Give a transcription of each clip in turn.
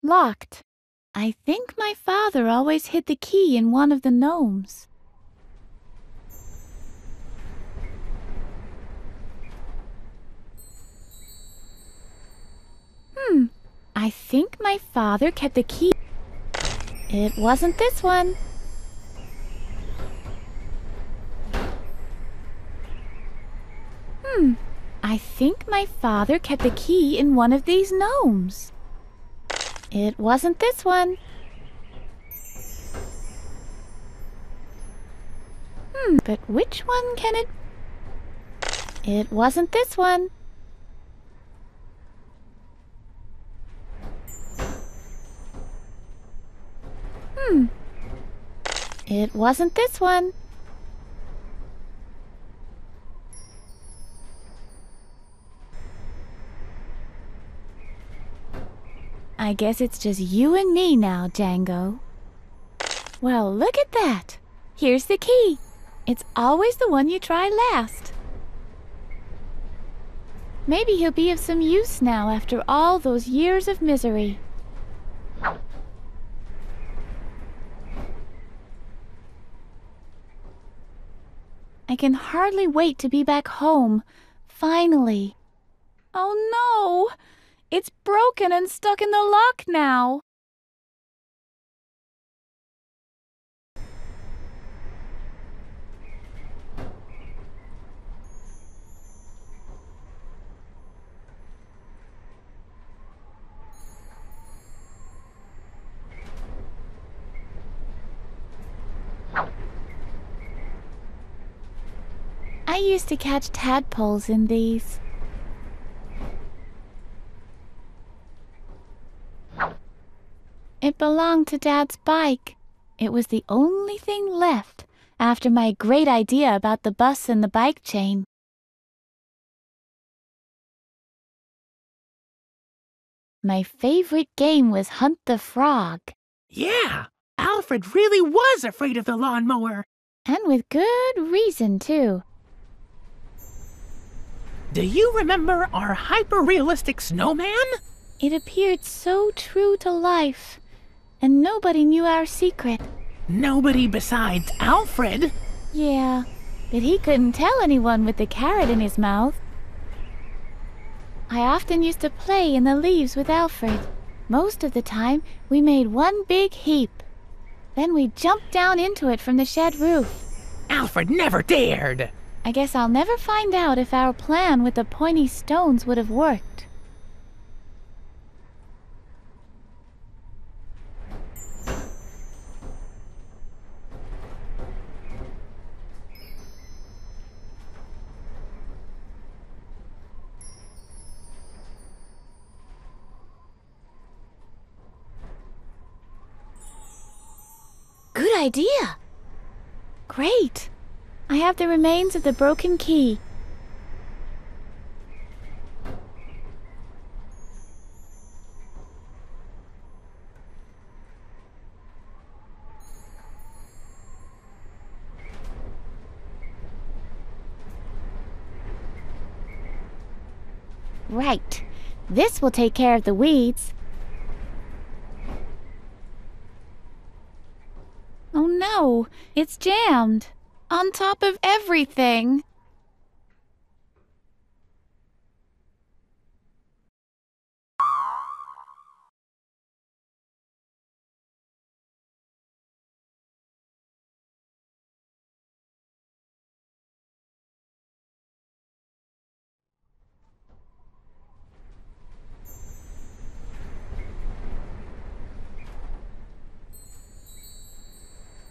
Locked. I think my father always hid the key in one of the gnomes. I think my father kept the key. It wasn't this one. I think my father kept the key in one of these gnomes. It wasn't this one. But which one can it... It wasn't this one. It wasn't this one. I guess it's just you and me now, Django. Well, look at that. Here's the key. It's always the one you try last. Maybe he'll be of some use now after all those years of misery. I can hardly wait to be back home. Finally. Oh no! It's broken and stuck in the lock now. I used to catch tadpoles in these. It belonged to Dad's bike. It was the only thing left after my great idea about the bus and the bike chain. My favorite game was Hunt the Frog. Yeah, Alfred really was afraid of the lawnmower. And with good reason, too. Do you remember our hyper-realistic snowman? It appeared so true to life, and nobody knew our secret. Nobody besides Alfred. Yeah, but he couldn't tell anyone with the carrot in his mouth. I often used to play in the leaves with Alfred. Most of the time, we made one big heap. Then we jumped down into it from the shed roof. Alfred never dared. I guess I'll never find out if our plan with the pointy stones would have worked. Good idea! Great! I have the remains of the broken key. Right. This will take care of the weeds. Oh no, it's jammed. On top of everything.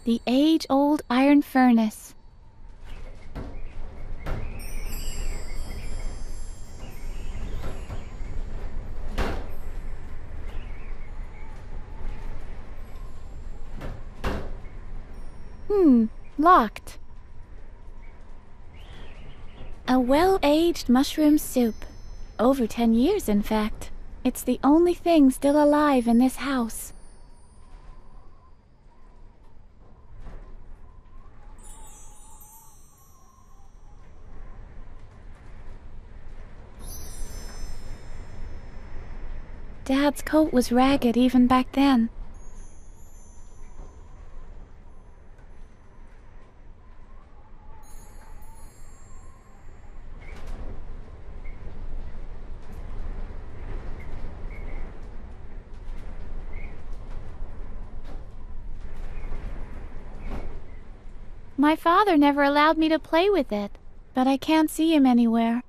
The age-old iron furnace. Locked. A well-aged mushroom soup. Over 10 years, in fact. It's the only thing still alive in this house. Dad's coat was ragged even back then. My father never allowed me to play with it, but I can't see him anywhere.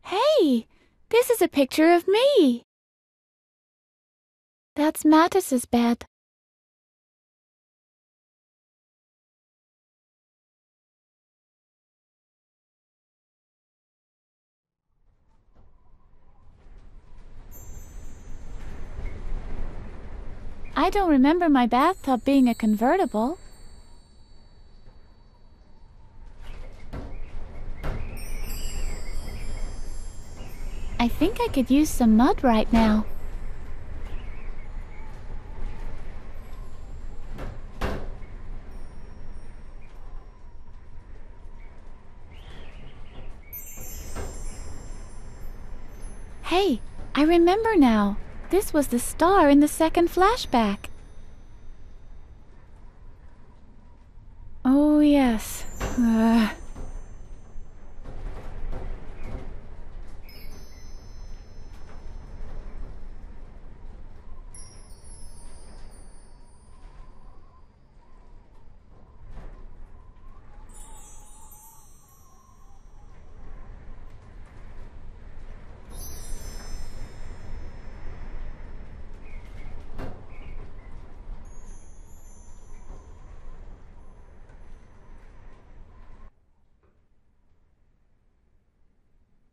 Hey, this is a picture of me. That's Mattis's bed. I don't remember my bathtub being a convertible. I think I could use some mud right now. Hey, I remember now. This was the star in the second flashback. Oh, yes.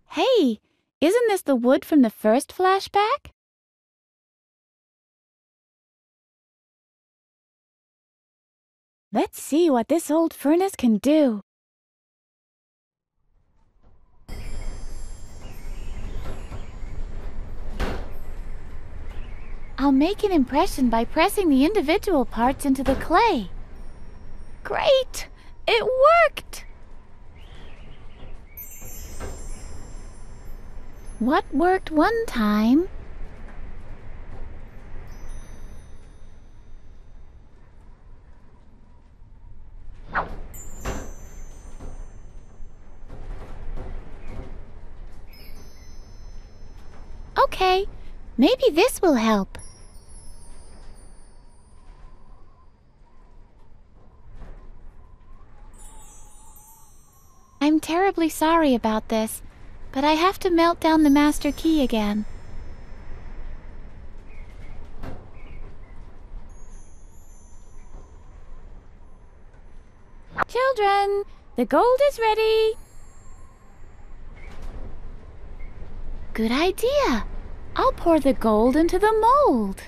Hey, isn't this the wood from the first flashback? Let's see what this old furnace can do. I'll make an impression by pressing the individual parts into the clay. Great! It worked! What worked one time? Okay, maybe this will help. I'm terribly sorry about this, but I have to melt down the master key again. Children, the gold is ready. Good idea. I'll pour the gold into the mold.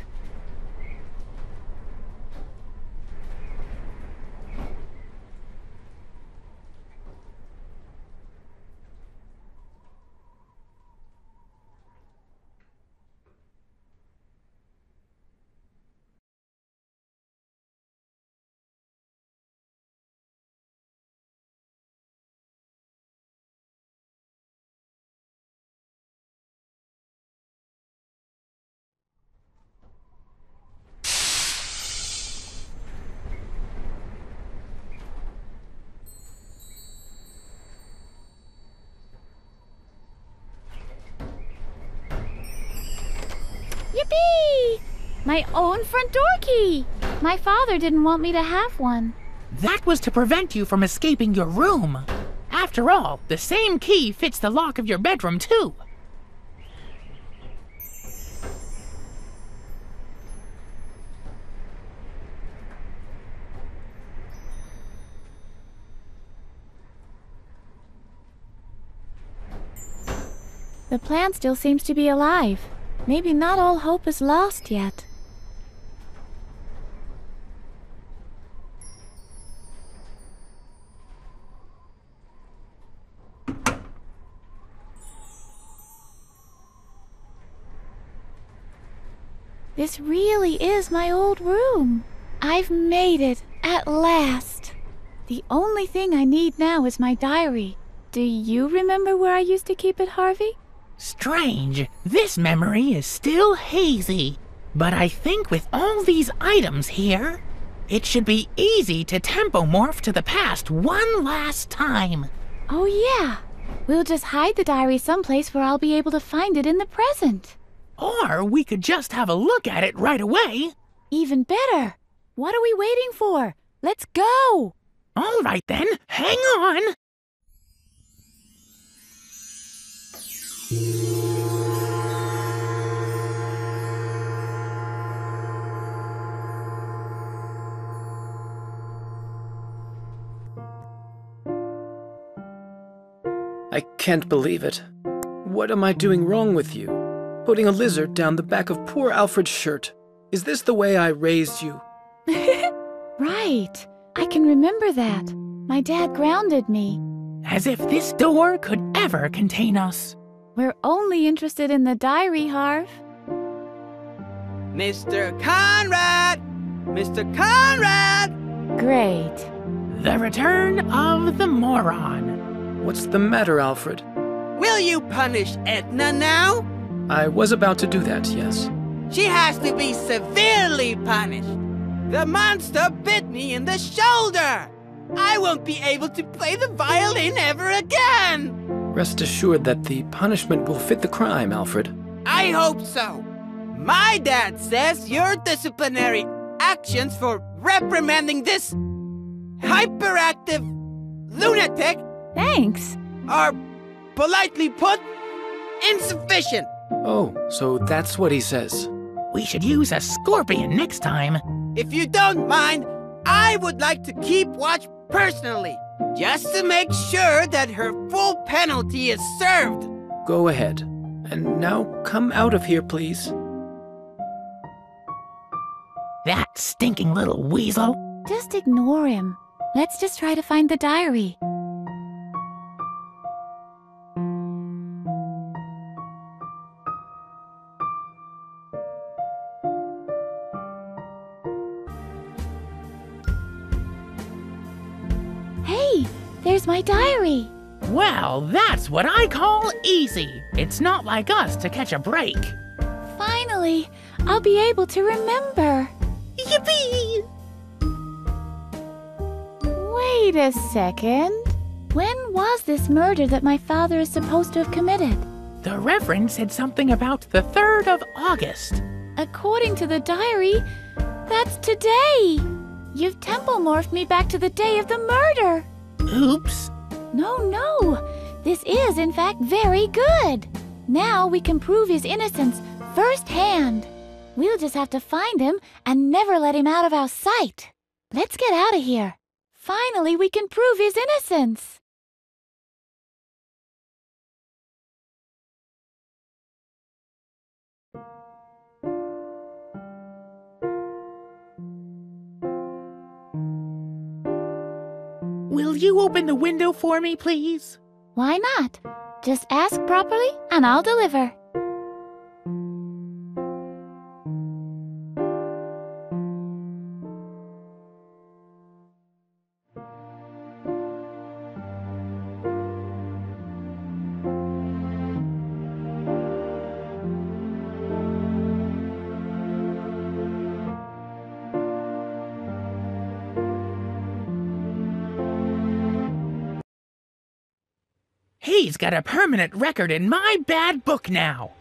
Yippee! My own front door key! My father didn't want me to have one. That was to prevent you from escaping your room. After all, the same key fits the lock of your bedroom, too. The plant still seems to be alive. Maybe not all hope is lost yet. This really is my old room. I've made it, at last. The only thing I need now is my diary. Do you remember where I used to keep it, Harvey? Strange. This memory is still hazy. But I think with all these items here, it should be easy to tempomorph to the past one last time. Oh yeah. We'll just hide the diary someplace where I'll be able to find it in the present. Or we could just have a look at it right away. Even better. What are we waiting for? Let's go! All right then, hang on. I can't believe it. What am I doing wrong with you? Putting a lizard down the back of poor Alfred's shirt. Is this the way I raised you? Right. I can remember that. My dad grounded me. As if this door could ever contain us. We're only interested in the diary, Harv. Mr. Conrad! Mr. Conrad! Great. The return of the moron. What's the matter, Alfred? Will you punish Edna now? I was about to do that, yes. She has to be severely punished. The monster bit me in the shoulder. I won't be able to play the violin ever again. Rest assured that the punishment will fit the crime, Alfred. I hope so. My dad says your disciplinary actions for reprimanding this hyperactive lunatic Thanks. are, politely put, insufficient. Oh, so that's what he says. We should use a scorpion next time. If you don't mind, I would like to keep watch personally, just to make sure that her full penalty is served. Go ahead. And now come out of here, please. That stinking little weasel. Just ignore him. Let's just try to find the diary. Hey, there's my diary. Well, that's what I call easy. It's not like us to catch a break. Finally, I'll be able to remember. Yippee! Wait a second. When was this murder that my father is supposed to have committed? The Reverend said something about the 3rd of August. According to the diary, that's today. You've tempomorphed me back to the day of the murder. Oops. No. This is, in fact, very good. Now we can prove his innocence firsthand. We'll just have to find him and never let him out of our sight. Let's get out of here. Finally, we can prove his innocence. Will you open the window for me, please? Why not? Just ask properly and I'll deliver. He's got a permanent record in my bad book now.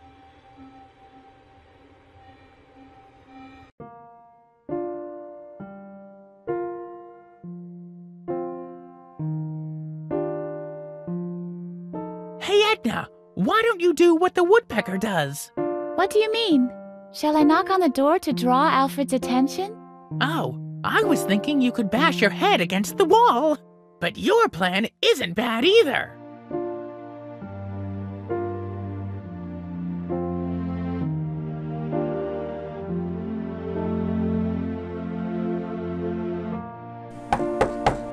Hey, Edna, why don't you do what the woodpecker does? What do you mean? Shall I knock on the door to draw Alfred's attention? Oh, I was thinking you could bash your head against the wall. But your plan isn't bad either.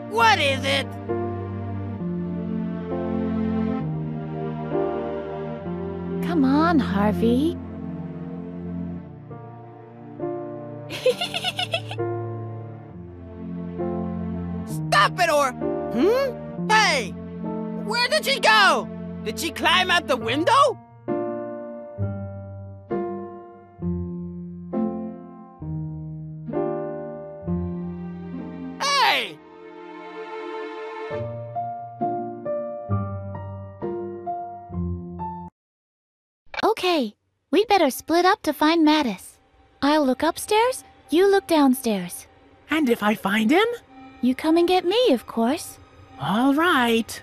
What is it? Come on, Harvey. Stop it or... Hey! Where did Where'd she go? Did she climb out the window? Hey! Okay, we'd better split up to find Mattis. I'll look upstairs, you look downstairs. And if I find him? You come and get me, of course. All right.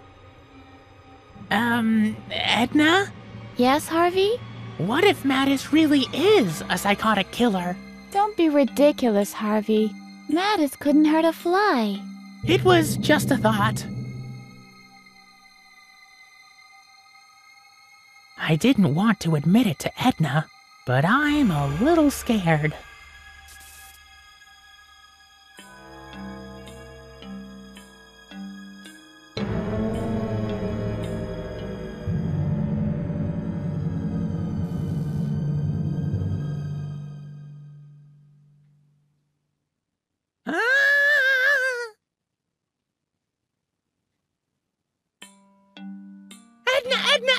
Edna? Yes, Harvey? What if Mattis really is a psychotic killer? Don't be ridiculous, Harvey. Mattis couldn't hurt a fly. It was just a thought. I didn't want to admit it to Edna, but I'm a little scared.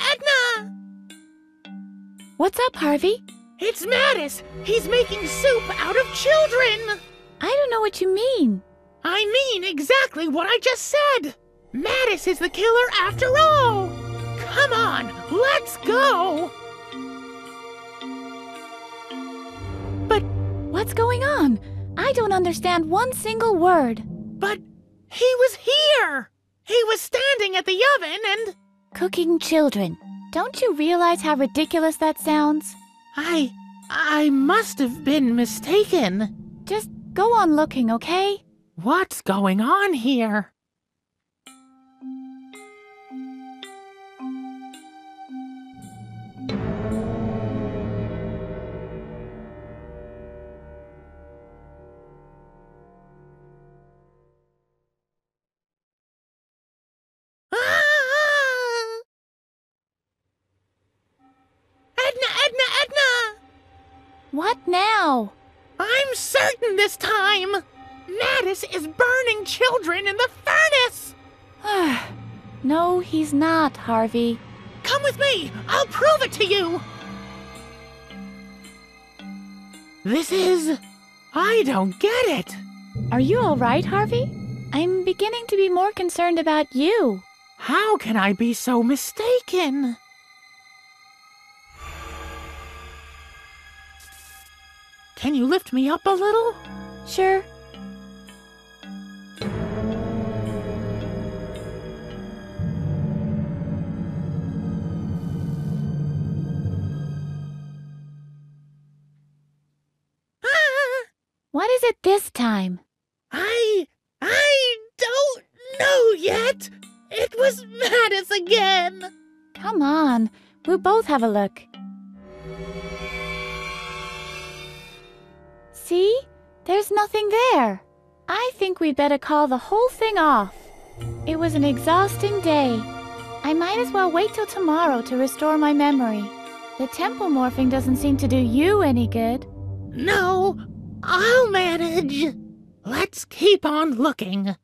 Edna! What's up, Harvey? It's Mattis! He's making soup out of children! I don't know what you mean. I mean exactly what I just said! Mattis is the killer after all! Come on, let's go! But what's going on? I don't understand one single word. But he was here! He was standing at the oven and... Cooking children. Don't you realize how ridiculous that sounds? I must have been mistaken. Just go on looking, okay? What's going on here? Edna! What now? I'm certain this time! Mattis is burning children in the furnace! No, he's not, Harvey. Come with me! I'll prove it to you! This is... I don't get it! Are you all right, Harvey? I'm beginning to be more concerned about you. How can I be so mistaken? Can you lift me up a little? Sure. What is it this time? I don't know yet. It was Mattis again. Come on, we'll both have a look. See? There's nothing there. I think we'd better call the whole thing off. It was an exhausting day. I might as well wait till tomorrow to restore my memory. The temple morphing doesn't seem to do you any good. No, I'll manage. Let's keep on looking.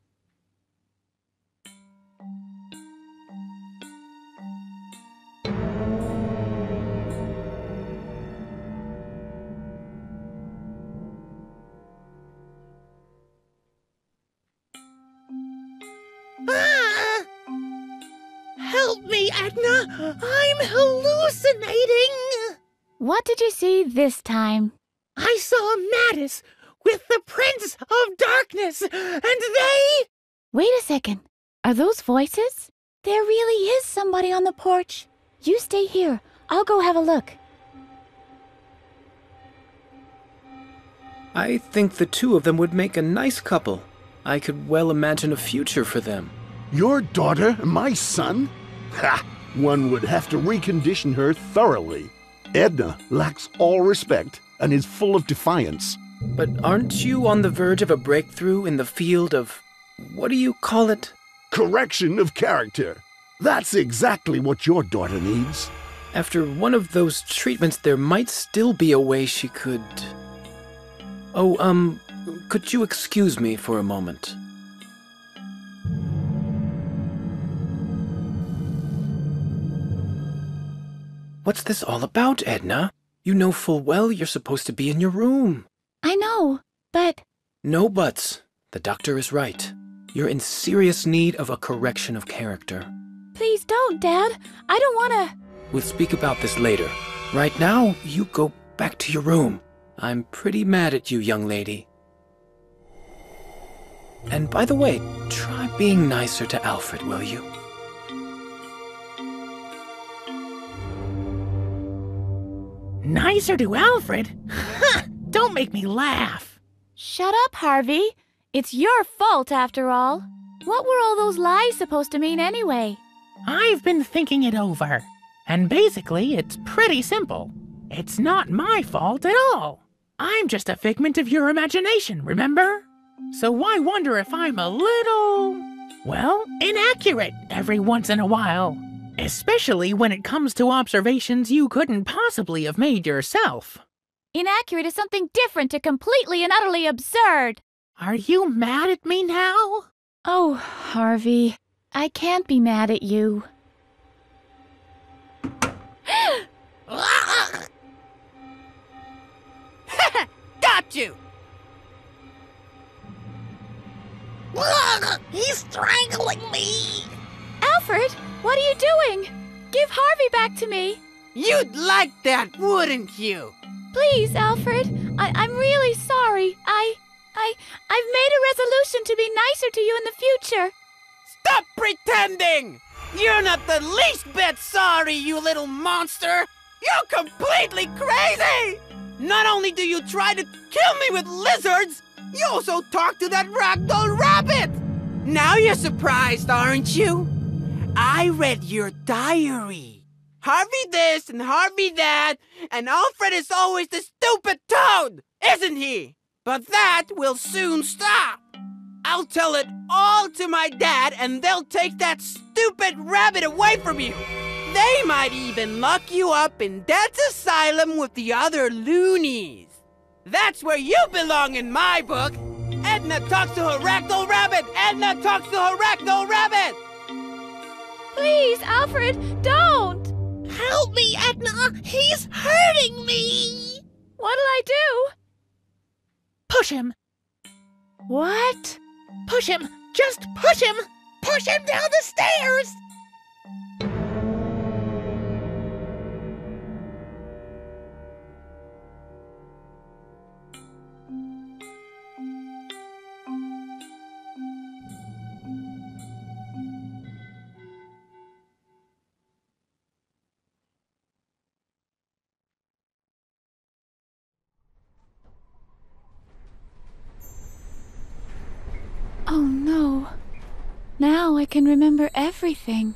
Help me, Edna! I'm hallucinating! What did you see this time? I saw Mattis with the Prince of Darkness, and they... Wait a second. Are those voices? There really is somebody on the porch. You stay here. I'll go have a look. I think the two of them would make a nice couple. I could well imagine a future for them. Your daughter, my son? Ha! One would have to recondition her thoroughly. Edna lacks all respect and is full of defiance. But aren't you on the verge of a breakthrough in the field of... what do you call it? Correction of character. That's exactly what your daughter needs. After one of those treatments, there might still be a way she could... Oh, could you excuse me for a moment? What's this all about, Edna? You know full well you're supposed to be in your room. I know, but... No buts. The doctor is right. You're in serious need of a correction of character. Please don't, Dad. I don't want to... We'll speak about this later. Right now, you go back to your room. I'm pretty mad at you, young lady. And by the way, try being nicer to Alfred, will you? Nicer to Alfred? Ha! Don't make me laugh. Shut up, Harvey. It's your fault, after all. What were all those lies supposed to mean anyway? I've been thinking it over. And basically, it's pretty simple. It's not my fault at all. I'm just a figment of your imagination, remember? So why wonder if I'm a little, well, inaccurate every once in a while? Especially when it comes to observations you couldn't possibly have made yourself. Inaccurate is something different to completely and utterly absurd. Are you mad at me now? Oh, Harvey, I can't be mad at you. Got you! He's strangling me! Alfred, what are you doing? Give Harvey back to me. You'd like that, wouldn't you? Please, Alfred. I'm really sorry. I've made a resolution to be nicer to you in the future. Stop pretending! You're not the least bit sorry, you little monster! You're completely crazy! Not only do you try to kill me with lizards, you also talk to that ragdoll rabbit! Now you're surprised, aren't you? I read your diary. Harvey this and Harvey that, and Alfred is always the stupid toad, isn't he? But that will soon stop. I'll tell it all to my dad, and they'll take that stupid rabbit away from you. They might even lock you up in Dad's asylum with the other loonies. That's where you belong in my book. Edna talks to her ragdoll rabbit. Edna talks to her ragdoll rabbit. Please, Alfred, don't. Help me, Edna! He's hurting me! What'll I do? Push him! What? Push him! Just push him! Push him down the stairs! Oh no. Now I can remember everything.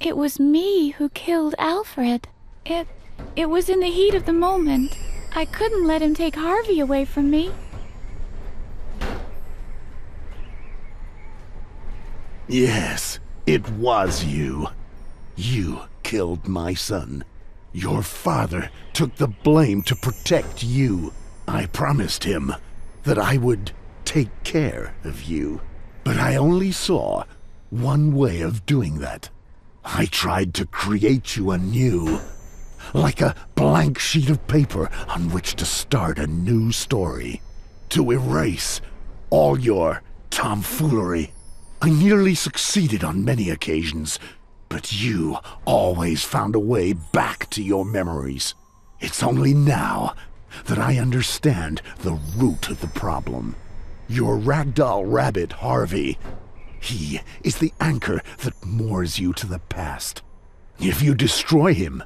It was me who killed Alfred. It was in the heat of the moment. I couldn't let him take Harvey away from me. Yes, it was you. You killed my son. Your father took the blame to protect you. I promised him that I would take care of you. But I only saw one way of doing that. I tried to create you anew, like a blank sheet of paper on which to start a new story, to erase all your tomfoolery. I nearly succeeded on many occasions, but you always found a way back to your memories. It's only now that I understand the root of the problem. Your ragdoll rabbit, Harvey. He is the anchor that moors you to the past. If you destroy him,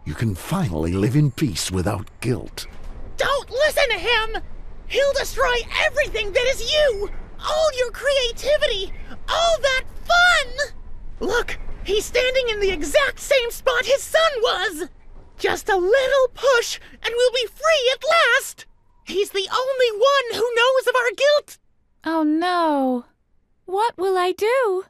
you can finally live in peace without guilt. Don't listen to him! He'll destroy everything that is you! All your creativity! All that fun! Look, he's standing in the exact same spot his son was! Just a little push, and we'll be free at last! He's the only one who knows of our guilt! Oh no. What will I do?